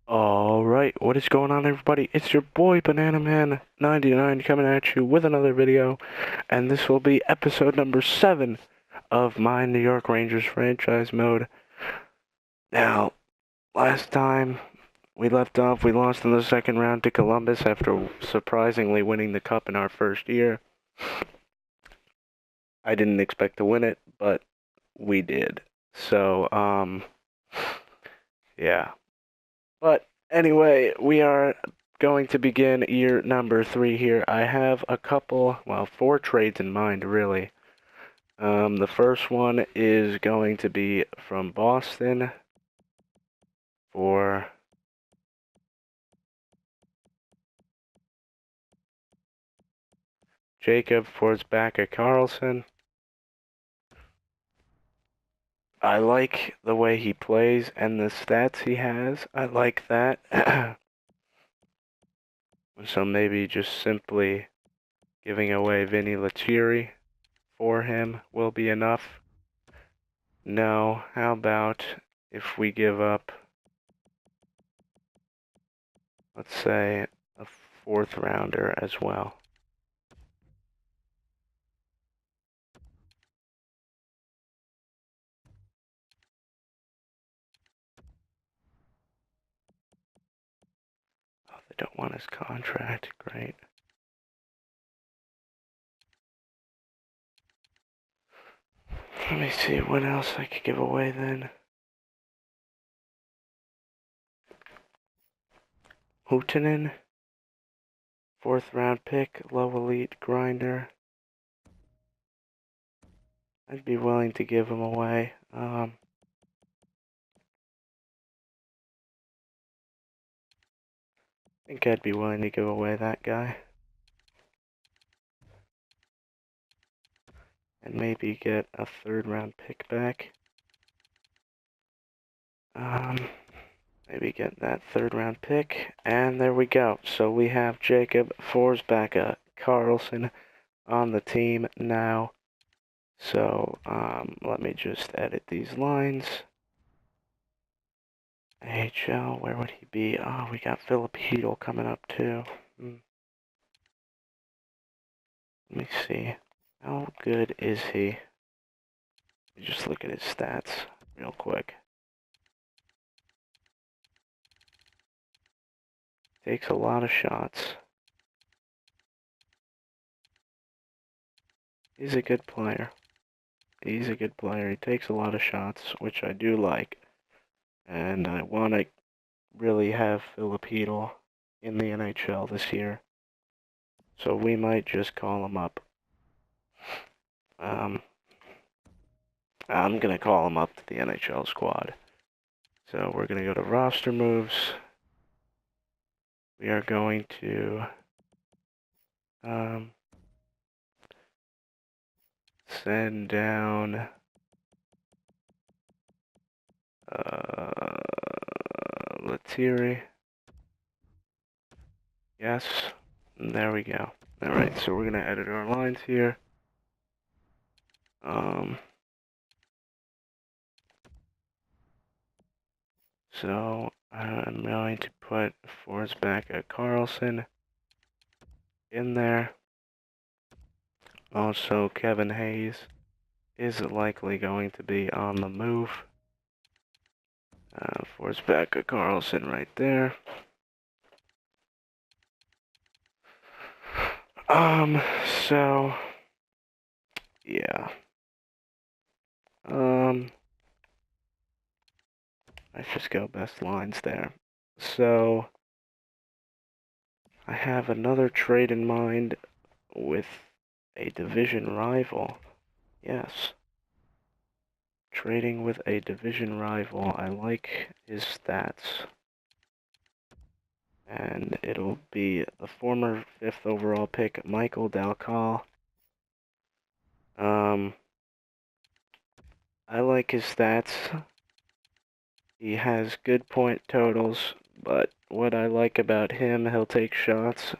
Alright, what is going on everybody? It's your boy Banana Man 99 coming at you with another video, and this will be episode number 7 of my New York Rangers franchise mode. Now, last time we left off, we lost in the second round to Columbus after surprisingly winning the cup in our first year. I didn't expect to win it, but we did. So, yeah. But anyway, we are going to begin year number 3 here. I have a couple, well, 4 trades in mind, really. The first one is going to be from Boston for Jacob Forsbacka-Karlsson. I like the way he plays and the stats he has. I like that. So maybe just simply giving away Vinny Lettieri for him will be enough. No, how about if we give up, let's say, a 4th rounder as well. Oh, they don't want his contract. Great. Let me see what else I could give away then. Houtanen, 4th round pick, low elite grinder. I'd be willing to give him away. I think I'd be willing to give away that guy. And maybe get a 3rd round pick back. Maybe get that 3rd round pick, and there we go. So we have Jacob Forsbacka-Karlsson on the team now. So let me just edit these lines. NHL, where would he be? Oh, we got Filipino coming up too. Let me see. How good is he? Let me just look at his stats real quick. Takes a lot of shots. He's a good player. He's a good player. He takes a lot of shots, which I do like. And I want to really have Filipino in the NHL this year. So we might just call him up. I'm going to call him up to the NHL squad. So we're going to go to roster moves. We are going to send down Lettieri. Yes, and there we go. Alright, so we're going to edit our lines here. So I'm going to put Forsbacka-Karlsson in there. Also, Kevin Hayes is likely going to be on the move. Forsbacka-Karlsson right there. So yeah. Let's just go best lines there. So I have another trade in mind with a division rival. Yes. Trading with a division rival. I like his stats. And it'll be the former 5th overall pick, Michael Dalcal. I like his stats. He has good point totals, but what I like about him, he'll take shots,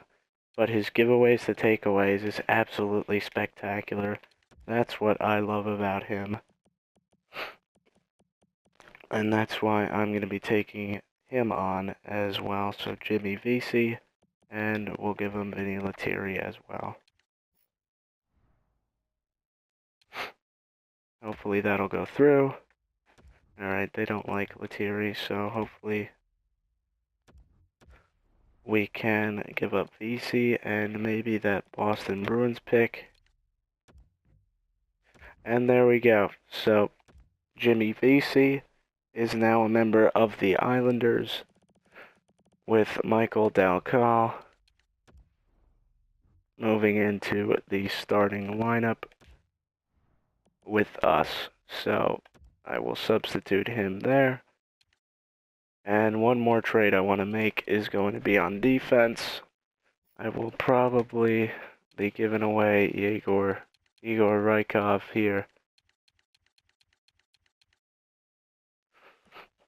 but his giveaways to takeaways is absolutely spectacular. That's what I love about him. And that's why I'm going to be taking him on as well. So Jimmy Vesey, and we'll give him Vinny Lettieri as well. Hopefully that'll go through. Alright, they don't like Lettieri, so hopefully we can give up Vesey and maybe that Boston Bruins pick. And there we go. So Jimmy Vesey is now a member of the Islanders with Michael Dalcal moving into the starting lineup with us. So I will substitute him there. And one more trade I want to make is going to be on defense. I will probably be giving away Igor Rykov here.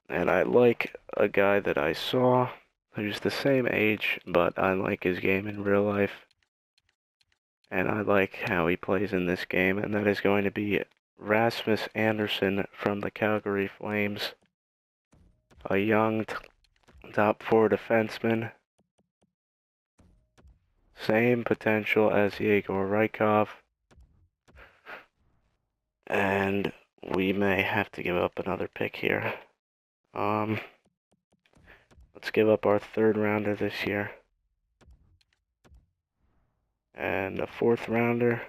And I like a guy that I saw who's the same age, but I like his game in real life. And I like how he plays in this game, and that is going to be Rasmus Andersson from the Calgary Flames. A young top four defenseman. Same potential as Yegor Rykov. And we may have to give up another pick here. Let's give up our third rounder this year. And a fourth rounder.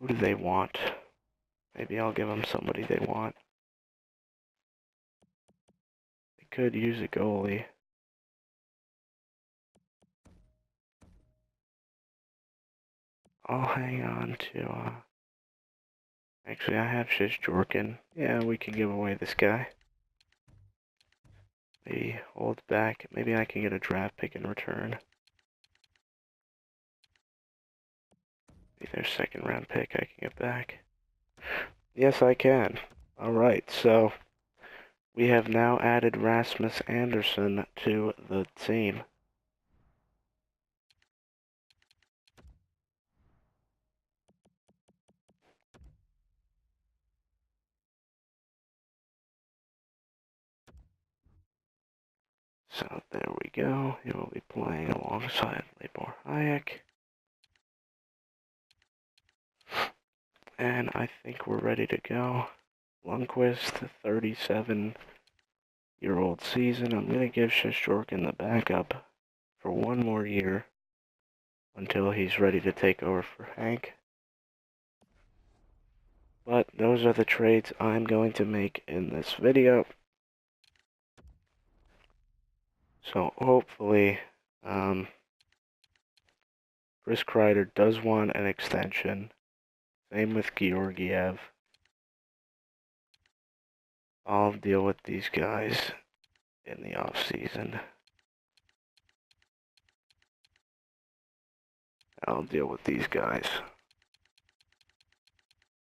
Who do they want? Maybe I'll give them somebody they want. They could use a goalie. I'll hang on to, actually I have Shishjorkin. Yeah, we can give away this guy. He holds back. Maybe I can get a draft pick in return. Maybe their second round pick I can get back. Yes, I can. Alright, so we have now added Rasmus Andersson to the team. So there we go. He will be playing alongside Libor Hayek. And I think we're ready to go. Lundqvist, 37-year-old season. I'm going to give Shishjorkin the backup for one more year until he's ready to take over for Hank. But those are the trades I'm going to make in this video. So hopefully, Chris Kreider does want an extension. Same with Georgiev. I'll deal with these guys in the off season. I'll deal with these guys.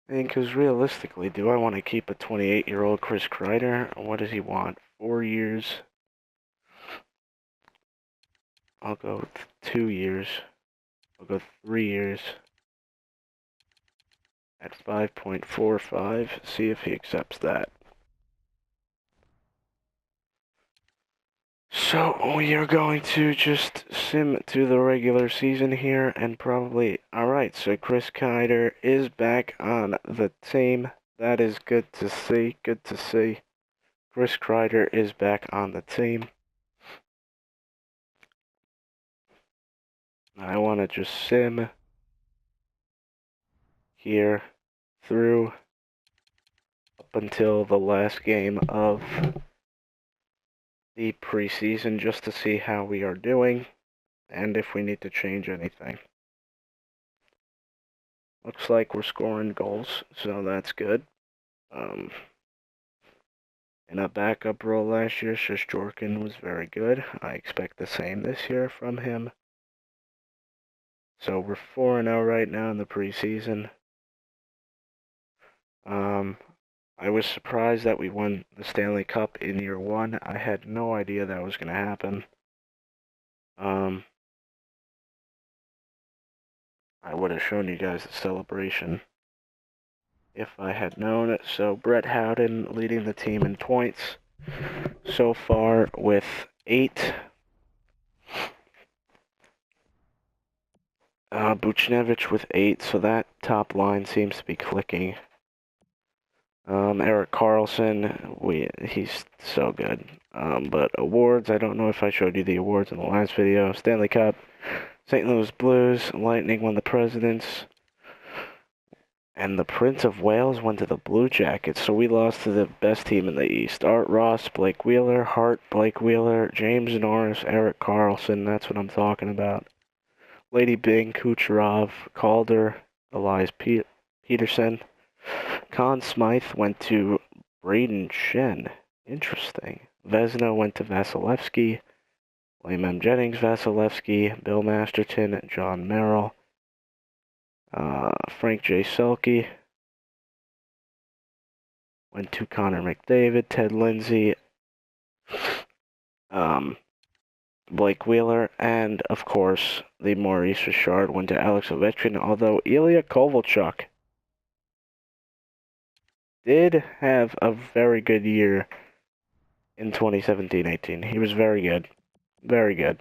And because realistically, do I want to keep a 28-year-old Chris Kreider? What does he want? 4 years? I'll go with 2 years. I'll go 3 years. At 5.45. See if he accepts that. So we are going to just sim to the regular season here and probably... Alright, so Chris Kreider is back on the team. That is good to see. Good to see. Chris Kreider is back on the team. I want to just sim here through up until the last game of the preseason just to see how we are doing and if we need to change anything. Looks like we're scoring goals, so that's good. In a backup role last year, Shishjorkin was very good. I expect the same this year from him. So we're 4-0 right now in the preseason. I was surprised that we won the Stanley Cup in year one. I had no idea that was going to happen. I would have shown you guys the celebration if I had known it. So Brett Howden leading the team in points so far with 8. Buchnevich with 8, so that top line seems to be clicking. Eric Carlson, he's so good. But awards, I don't know if I showed you the awards in the last video. Stanley Cup, St. Louis Blues, Lightning won the Presidents, and the Prince of Wales went to the Blue Jackets, so we lost to the best team in the East. Art Ross, Blake Wheeler, Hart, Blake Wheeler, James Norris, Eric Carlson, that's what I'm talking about. Lady Bing, Kucherov, Calder, Elias Peterson. Conn Smythe went to Braden Shen. Interesting. Vezina went to Vasilevsky. William M. Jennings, Vasilevsky. Bill Masterton, John Merrill. Frank J. Selke went to Connor McDavid. Ted Lindsay. Blake Wheeler. And, of course, the Maurice Richard went to Alex Ovechkin. Although Ilya Kovalchuk did have a very good year in 2017-18. He was very good. Very good.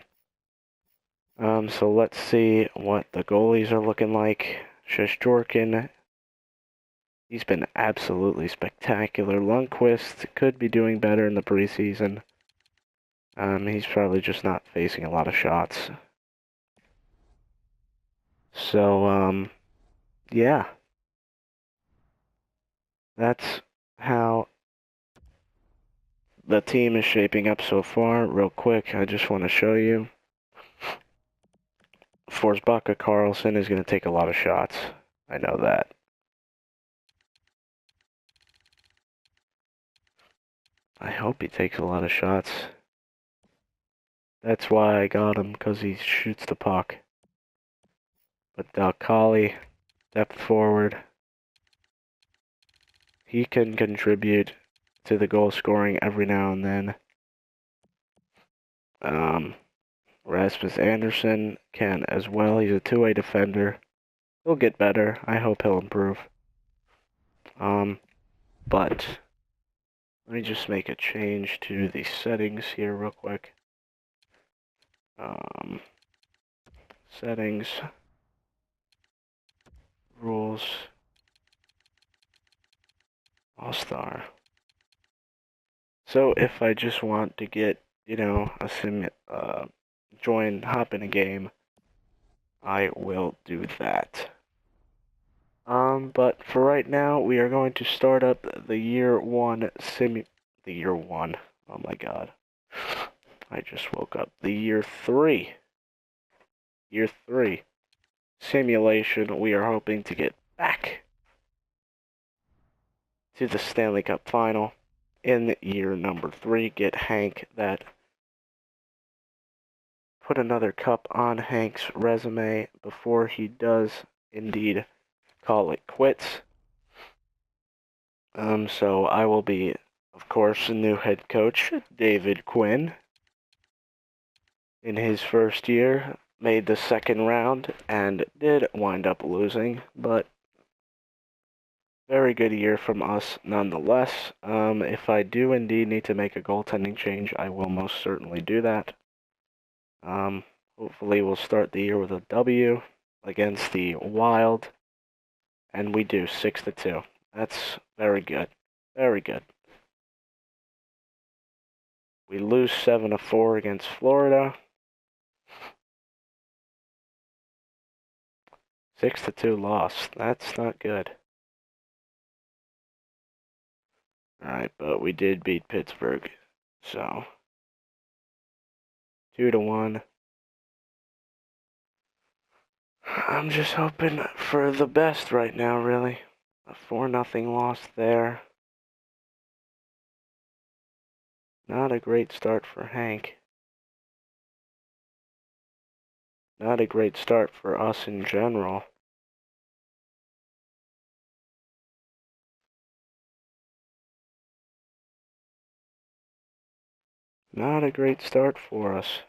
So let's see what the goalies are looking like. Shesterkin, he's been absolutely spectacular. Lundqvist could be doing better in the preseason. He's probably just not facing a lot of shots. So, yeah. That's how the team is shaping up so far. Real quick, I just want to show you. Forsbacka Carlson is going to take a lot of shots. I know that. I hope he takes a lot of shots. That's why I got him, because he shoots the puck. But Dalcali, depth forward, he can contribute to the goal scoring every now and then. Rasmus Anderson can as well. He's a two-way defender. He'll get better. I hope he'll improve. But let me just make a change to the settings here real quick. Settings, rules, All-Star. So if I just want to get, hop in a game, I will do that. But for right now, we are going to start up the year one oh my god. I just woke up. The year 3 simulation. We are hoping to get back to the Stanley Cup final in year number 3. Get Hank that. Put another cup on Hank's resume before he does indeed call it quits. So I will be, of course, the new head coach, David Quinn. In his first year, made the second round and did wind up losing, but very good year from us nonetheless. If I do indeed need to make a goaltending change, I will most certainly do that. Hopefully we'll start the year with a W against the Wild, and we do 6-2. That's very good. Very good. We lose 7-4 against Florida. 6-2 loss. That's not good. Alright, but we did beat Pittsburgh. So 2-1. I'm just hoping for the best right now, really. A 4-0 loss there. Not a great start for Hank. Not a great start for us in general. Not a great start for us.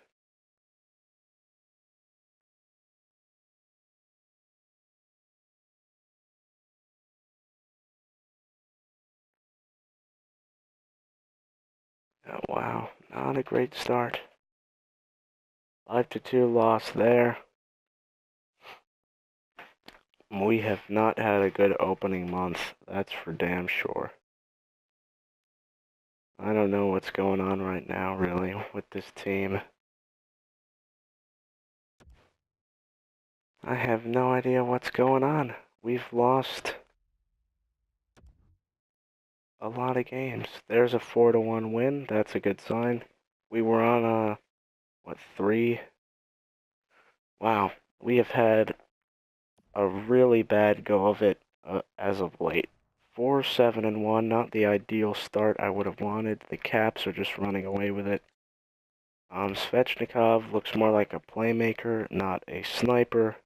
Oh, wow, not a great start. 5-2 loss there. We have not had a good opening month, that's for damn sure. I don't know what's going on right now, really, with this team. I have no idea what's going on. We've lost a lot of games. There's a 4-1 win. That's a good sign. We were on a, what, 3? Wow. We have had a really bad go of it as of late. 4-7-1, not the ideal start I would have wanted. The Caps are just running away with it. Svechnikov looks more like a playmaker, not a sniper.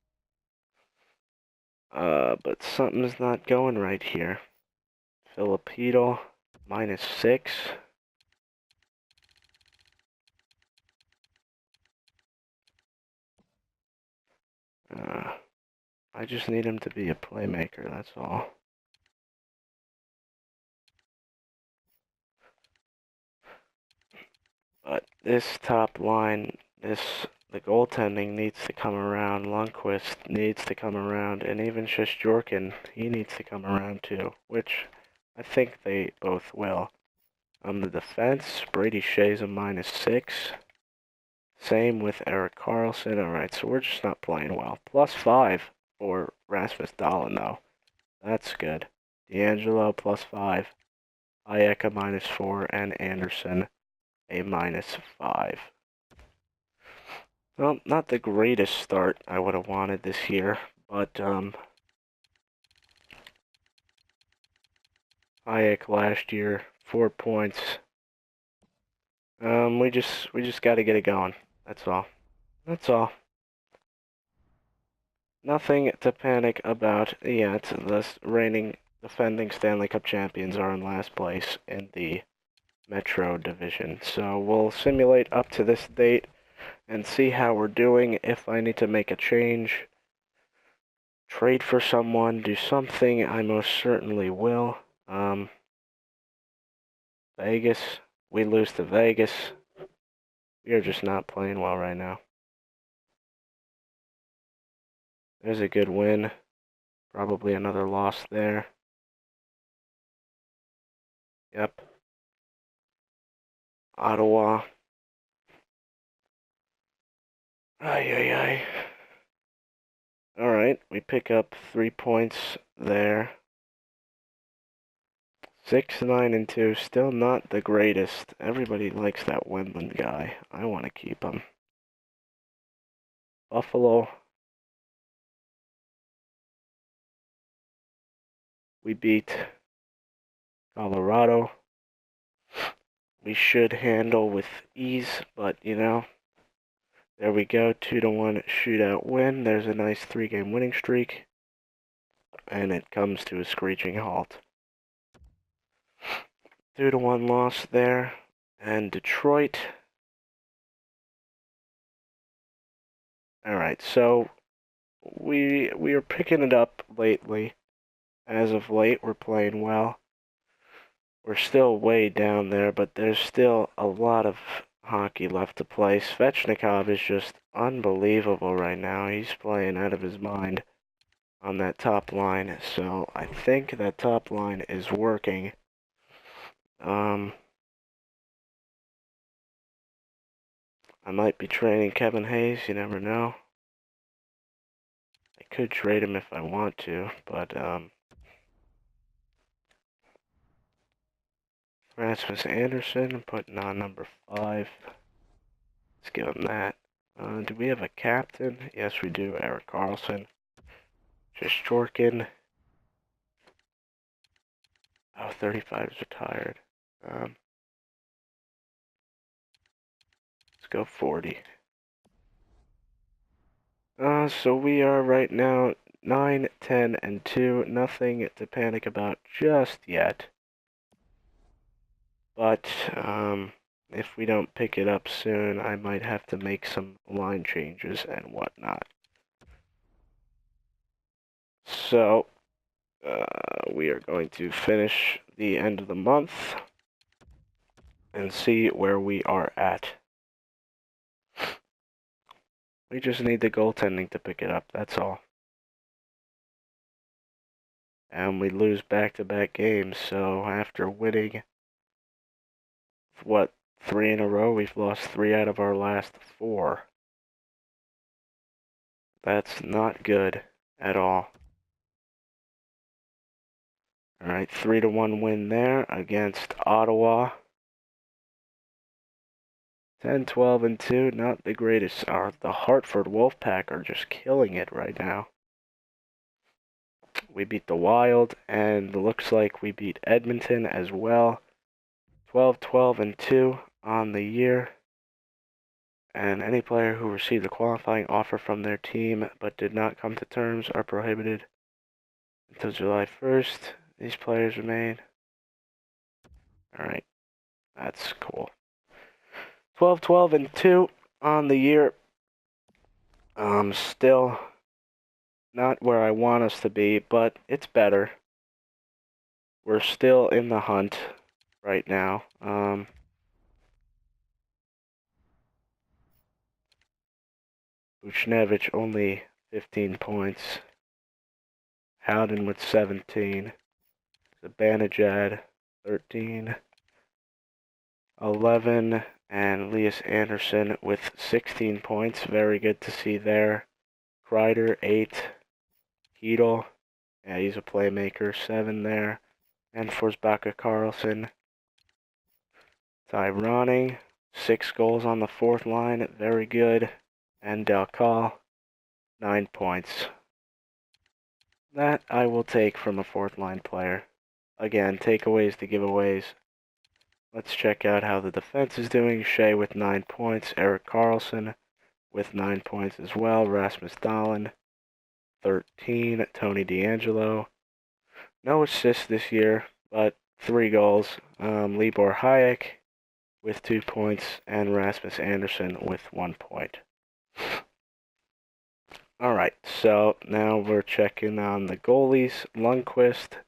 But something's not going right here. Filipino, -6. I just need him to be a playmaker, that's all. But this top line, the goaltending needs to come around. Lundqvist needs to come around, and even Shesterkin, he needs to come around too, which I think they both will. On the defense, Brady Shea's a -6. Same with Erik Karlsson. Alright, so we're just not playing well. +5 for Rasmus Dahlin, though. That's good. D'Angelo +5. Ayeka -4, and Anderson a -5. Well, not the greatest start I would have wanted this year, but Hayek last year, 4 points. We just got to get it going. That's all. That's all. Nothing to panic about yet. The reigning defending Stanley Cup champions are in last place in the Metro Division. So we'll simulate up to this date and see how we're doing. If I need to make a change, trade for someone, do something, I most certainly will. Vegas, we lose to Vegas. We are just not playing well right now. There's a good win. Probably another loss there. Yep. Ottawa. Ay, ay, ay. Alright, we pick up 3 points there. 6-9-2, still not the greatest. Everybody likes that Wendland guy. I want to keep him. Buffalo. We beat Colorado. We should handle with ease, but you know, there we go. 2-1 shootout win. There's a nice 3-game winning streak, and it comes to a screeching halt. 2-1 loss there, and Detroit. All right, so we are picking it up lately. As of late, we're playing well. We're still way down there, but there's still a lot of hockey left to play. Svechnikov is just unbelievable right now. He's playing out of his mind on that top line, so I think that top line is working. I might be trading Kevin Hayes, you never know. I could trade him if I want to, but Rasmus Anderson, putting on number 5. Let's give him that. Do we have a captain? Yes, we do. Erik Karlsson. Shesterkin. Oh, 35 is retired. Let's go 40. So we are right now 9-10-2. Nothing to panic about just yet. But if we don't pick it up soon, I might have to make some line changes and whatnot. So we are going to finish the end of the month. and see where we are at. We just need the goaltending to pick it up, that's all. And we lose back-to-back games, so after winning, 3 in a row, we've lost 3 out of our last 4. That's not good at all. Alright, 3-1 win there against Ottawa. 10-12-2, not the greatest. The Hartford Wolfpack are just killing it right now. We beat the Wild, and looks like we beat Edmonton as well. 12-12-2 on the year. And any player who received a qualifying offer from their team but did not come to terms are prohibited until July 1st. These players remain. Alright, that's cool. 12-12-2 on the year. Still not where I want us to be, but it's better. We're still in the hunt right now. Buchnevich only 15 points. Howden with 17. Zibanejad 13. 11. And Elias Anderson with 16 points. Very good to see there. Kreider 8. Hedel. Yeah, he's a playmaker. 7 there. And Forsbacka Carlson. Tyrone, 6 goals on the 4th line, very good. And Delcal, 9 points. That I will take from a 4th line player. Again, takeaways to giveaways. Let's check out how the defense is doing. Shea with 9 points. Erik Karlsson with 9 points as well. Rasmus Dahlin, 13. Tony DeAngelo, no assists this year, but 3 goals. Libor Hayek with 2 points, and Rasmus Anderson with 1 point. Alright, so now we're checking on the goalies. Lundqvist,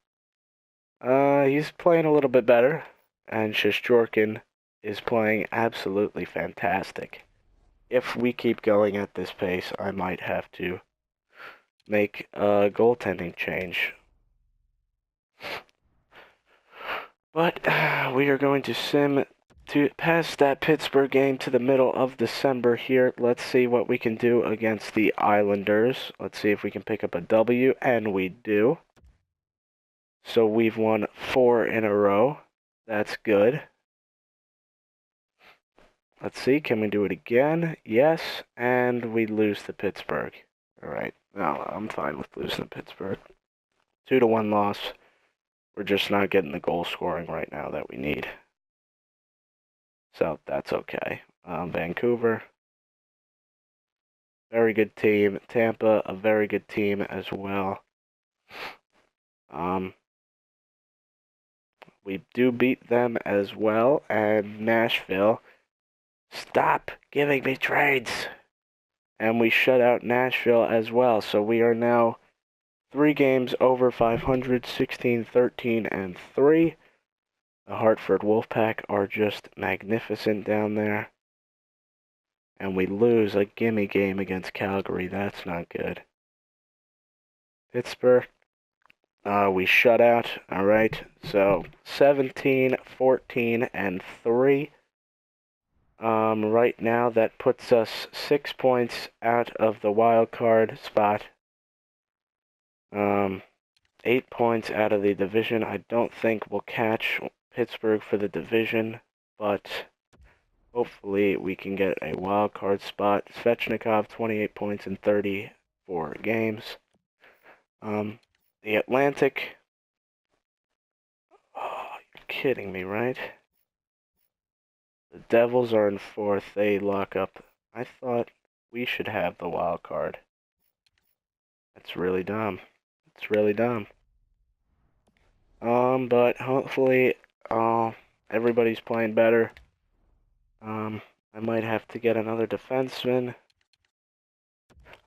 he's playing a little bit better, and Shesterkin is playing absolutely fantastic. If we keep going at this pace, I might have to make a goaltending change. But we are going to sim to pass that Pittsburgh game to the middle of December here. Let's see what we can do against the Islanders. Let's see if we can pick up a W, and we do. So we've won 4 in a row. That's good. Let's see, can we do it again? Yes, and we lose to Pittsburgh. Alright, no, I'm fine with losing to Pittsburgh. 2-1 loss. We're just not getting the goal scoring right now that we need. So that's okay. Vancouver, very good team. Tampa, a very good team as well. We do beat them as well. And Nashville, stop giving me trades. And we shut out Nashville as well. So we are now 3 games over 500, 16, 13, and 3. The Hartford Wolfpack are just magnificent down there. And we lose a gimme game against Calgary. That's not good. Pittsburgh, we shut out. All right. So 17, 14, and 3. Right now, that puts us 6 points out of the wild card spot. 8 points out of the division. I don't think we'll catch Pittsburgh for the division, but hopefully we can get a wild card spot. Svechnikov, 28 points in 34 games. The Atlantic, oh, you're kidding me, right? The Devils are in 4th. They lock up. I thought we should have the wild card. That's really dumb. It's really dumb. But hopefully, everybody's playing better. I might have to get another defenseman.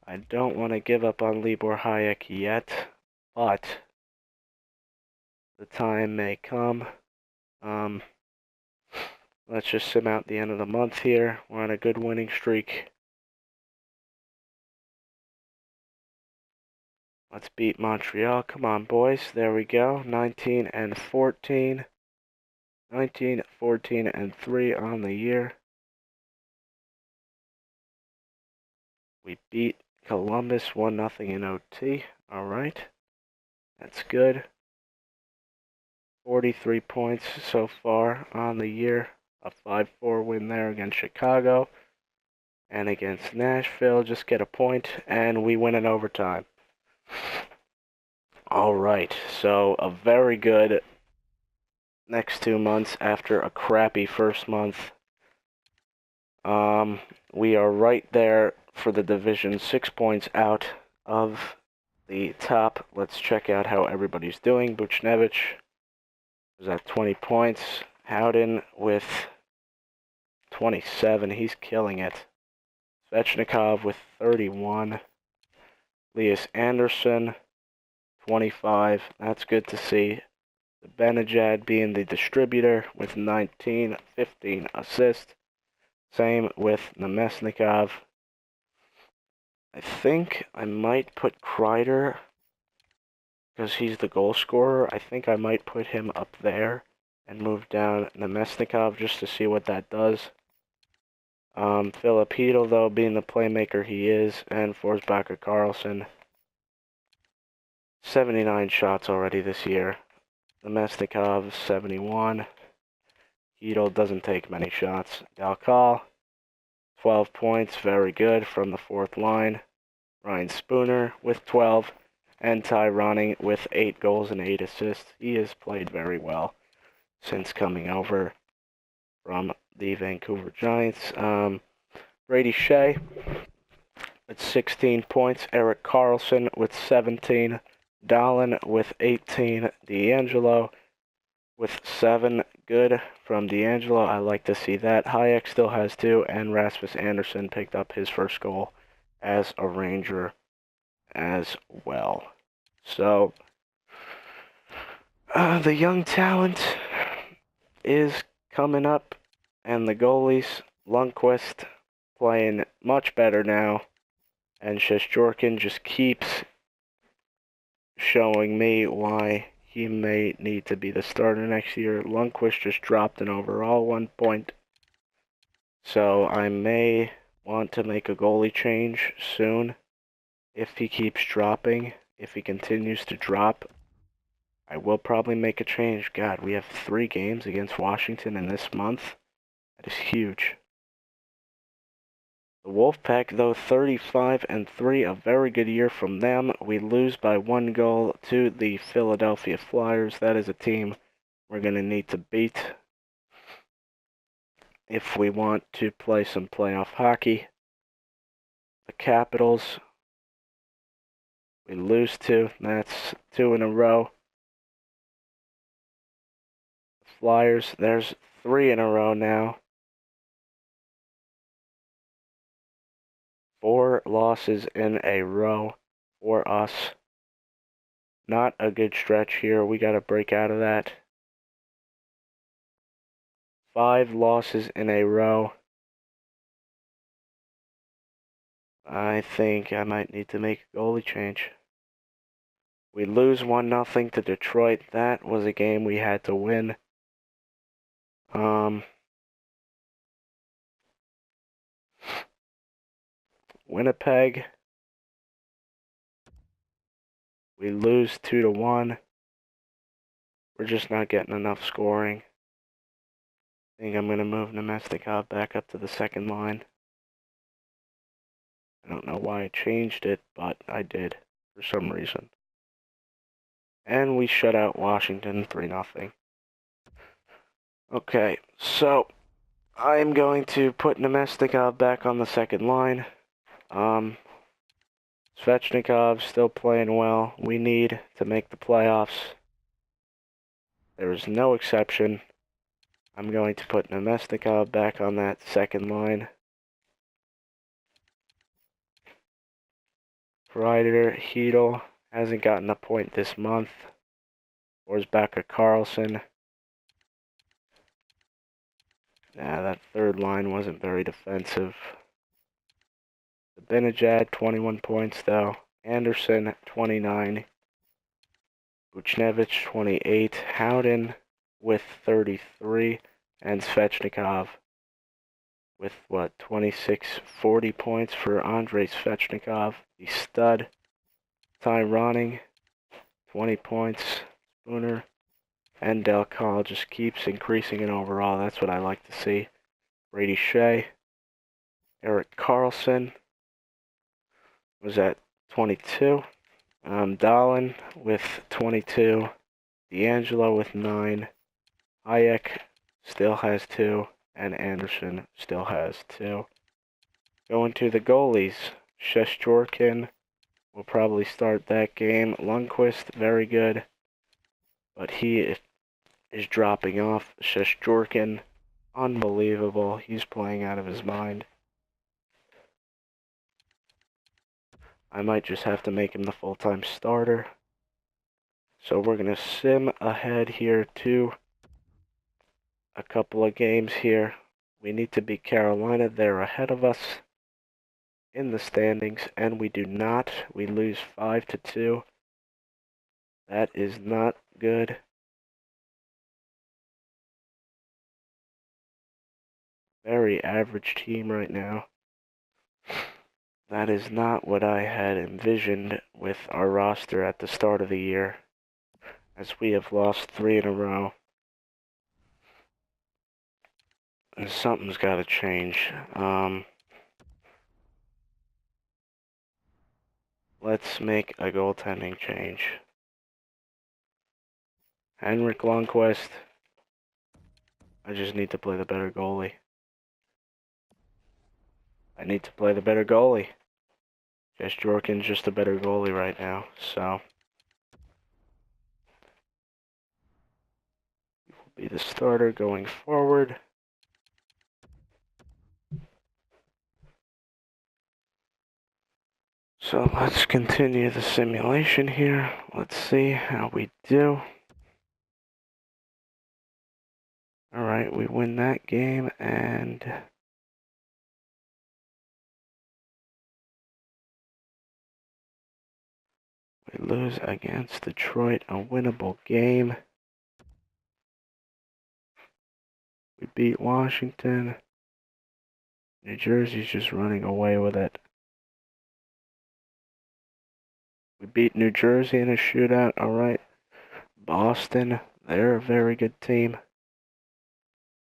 I don't want to give up on Libor Hayek yet, but the time may come. Let's just sim out the end of the month here. We're on a good winning streak. Let's beat Montreal. Come on, boys. There we go. 19 and 14. 19, 14, and 3 on the year. We beat Columbus 1-0 in OT. All right. That's good. 43 points so far on the year. A 5-4 win there against Chicago. And against Nashville, just get a point, and we win in overtime. All right, so a very good next 2 months after a crappy first month. We are right there for the division, 6 points out of the top. Let's check out how everybody's doing. Buchnevich was at 20 points. Howden with 27. He's killing it. Svechnikov with 31. Elias Anderson, 25. That's good to see. The Benajad being the distributor with 19, 15 assists. Same with Nemesnikov. I think I might put Kreider, because he's the goal scorer. I think I might put him up there and move down Nemesnikov just to see what that does. Filipino, though, being the playmaker he is, and Forsbacher Carlson. 79 shots already this year. Nemesnikov, 71. Hedel doesn't take many shots. Galkal, 12 points, very good from the fourth line. Ryan Spooner with 12. And Ty Ronning with 8 goals and 8 assists. He has played very well since coming over from the Vancouver Giants. Brady Shea with 16 points. Erik Karlsson with 17. Dahlin with 18. D'Angelo with 7. Good from D'Angelo. I like to see that. Hayek still has 2. And Rasmus Anderson picked up his first goal as a Ranger as well. So, the young talent is coming up, and the goalies, Lundqvist, playing much better now, and Shesterkin just keeps showing me why he may need to be the starter next year. Lundqvist just dropped an overall 1 point, so I may want to make a goalie change soon if he keeps dropping. If he continues to drop, I will probably make a change. God, we have 3 games against Washington in this month. That is huge. The Wolfpack, though, 35 and 3, a very good year from them. We lose by 1 goal to the Philadelphia Flyers. That is a team we're going to need to beat if we want to play some playoff hockey. The Capitals, we lose 2. That's 2 in a row. The Flyers, there's 3 in a row now. 4 losses in a row for us. Not a good stretch here. We got to break out of that. 5 losses in a row. I think I might need to make a goalie change. We lose 1-0 to Detroit. That was a game we had to win. Winnipeg, we lose 2-1. We're just not getting enough scoring. I think I'm going to move Nemesnikov back up to the second line. I don't know why I changed it, but I did for some reason. And we shut out Washington 3-0. Okay, so I'm going to put Nemesnikov back on the second line. Svechnikov still playing well. We need to make the playoffs. There is no exception. I'm going to put Nemesnikov back on that second line. Kreider, Hedel hasn't gotten a point this month. Forsbacher Carlson. Yeah, that third line wasn't very defensive. Benajad, 21 points, though. Anderson, 29. Buchnevich, 28. Howden with 33. And Svechnikov with, 26, 40 points for Andrei Svechnikov, the stud. Ty Ronning, 20 points. Spooner. And Del Call just keeps increasing in overall. That's what I like to see. Brady Shea. Erik Karlsson was at 22. Dahlin with 22. D'Angelo with 9. Hayek still has 2. And Anderson still has 2. Going to the goalies. Shesterkin will probably start that game. Lundqvist, very good. But he is dropping off. Shesterkin, unbelievable. He's playing out of his mind. I might just have to make him the full-time starter. So we're going to sim ahead here to a couple of games here. We need to beat Carolina. They're ahead of us in the standings, and we do not. We lose 5-2. That is not good. Very average team right now. That is not what I had envisioned with our roster at the start of the year, as we have lost 3 in a row. And something's got to change. Let's make a goaltending change. Henrik Lundqvist. I just need to play the better goalie. I need to play the better goalie. Jorkin's just a better goalie right now, so he will be the starter going forward. So let's continue the simulation here. Let's see how we do. Alright, we win that game, and we lose against Detroit, a winnable game. We beat Washington. New Jersey's just running away with it. We beat New Jersey in a shootout, alright. Boston, they're a very good team.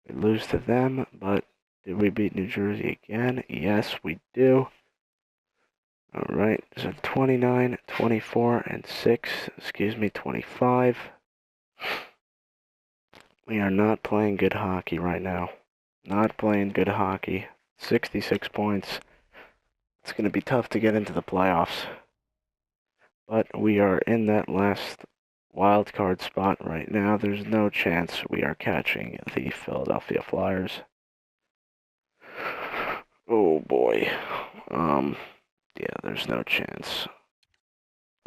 We lose to them, but did we beat New Jersey again? Yes, we do. Alright, so 29, 24, and 6, 25. We are not playing good hockey right now. Not playing good hockey. 66 points. It's going to be tough to get into the playoffs. But we are in that last wild card spot right now. There's no chance we are catching the Philadelphia Flyers. Oh boy. Yeah, there's no chance.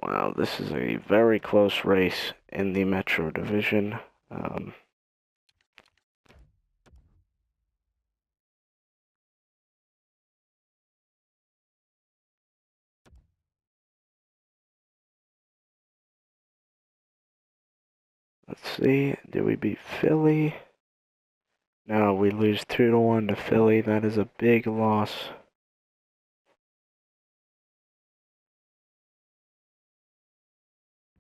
Wow, this is a very close race in the Metro Division. Let's see, did we beat Philly? No, we lose 2-1 to Philly. That is a big loss.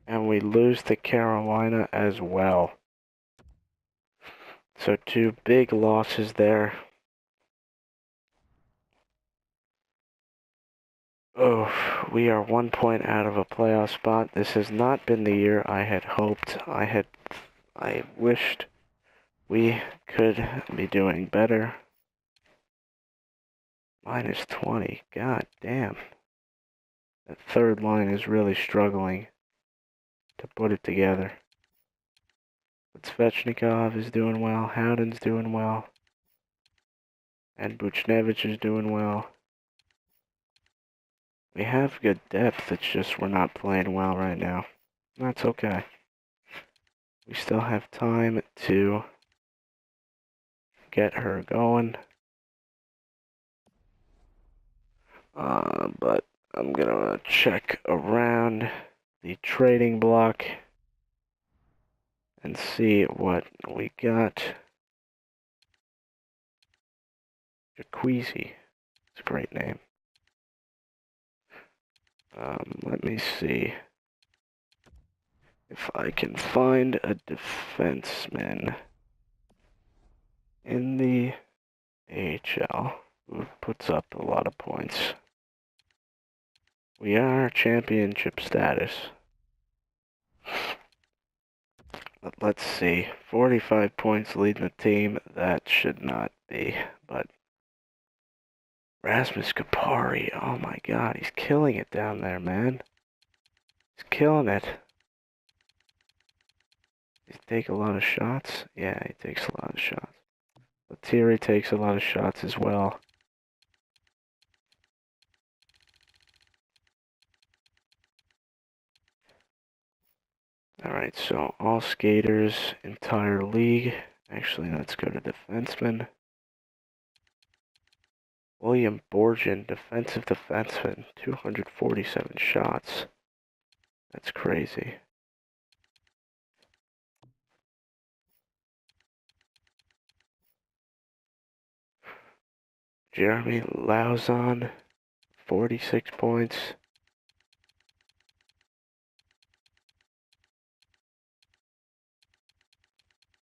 And we lose to Carolina as well. So 2 big losses there. Oh, we are 1 point out of a playoff spot. This has not been the year I had hoped. I wished we could be doing better. Minus 20. God damn. That third line is really struggling to put it together. But Svechnikov is doing well. Howden's doing well. And Buchnevich is doing well. We have good depth, it's just we're not playing well right now. That's okay. We still have time to get her going. But I'm gonna check around the trading block and see what we got. Jacuzzi. It's a great name. Let me see if I can find a defenseman in the AHL who puts up a lot of points. We are championship status. But let's see. 45 points leading the team. That should not be, but Rasmus Kapari, oh my god, he's killing it down there, man. He's killing it. He takes a lot of shots? Yeah, he takes a lot of shots. But Thierry takes a lot of shots as well. Alright, so all skaters, entire league. Actually, let's go to defenseman. William Borgen, defensive defenseman, 247 shots. That's crazy. Jeremy Lauzon, 46 points.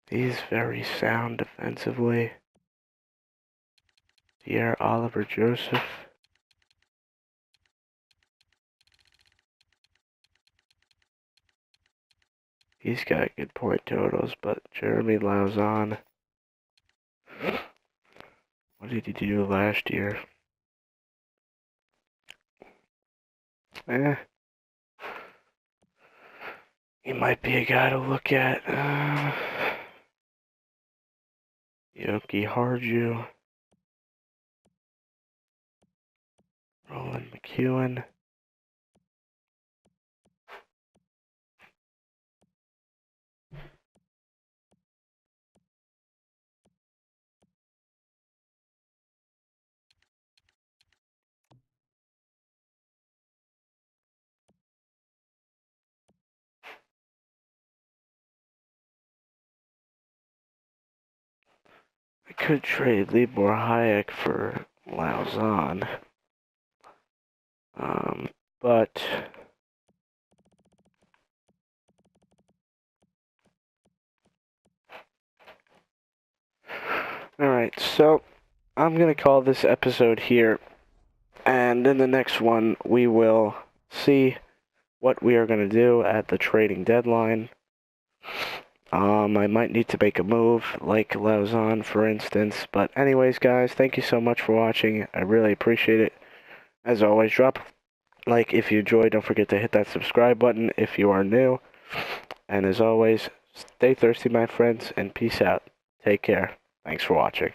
He's very sound defensively. Pierre Oliver Joseph. He's got good point totals, but Jeremy Lauzon, what did he do last year? He might be a guy to look at. Yoki Harju. Roland McEwen. I could trade Libor Hayek for Lauzon. But alright, so I'm gonna call this episode here, and in the next one we will see what we are gonna do at the trading deadline. I might need to make a move, like Lauzon, for instance. But anyways, guys, thank you so much for watching. I really appreciate it. As always, drop a like if you enjoyed. Don't forget to hit that subscribe button if you are new. And as always, stay thirsty, my friends, and peace out. Take care. Thanks for watching.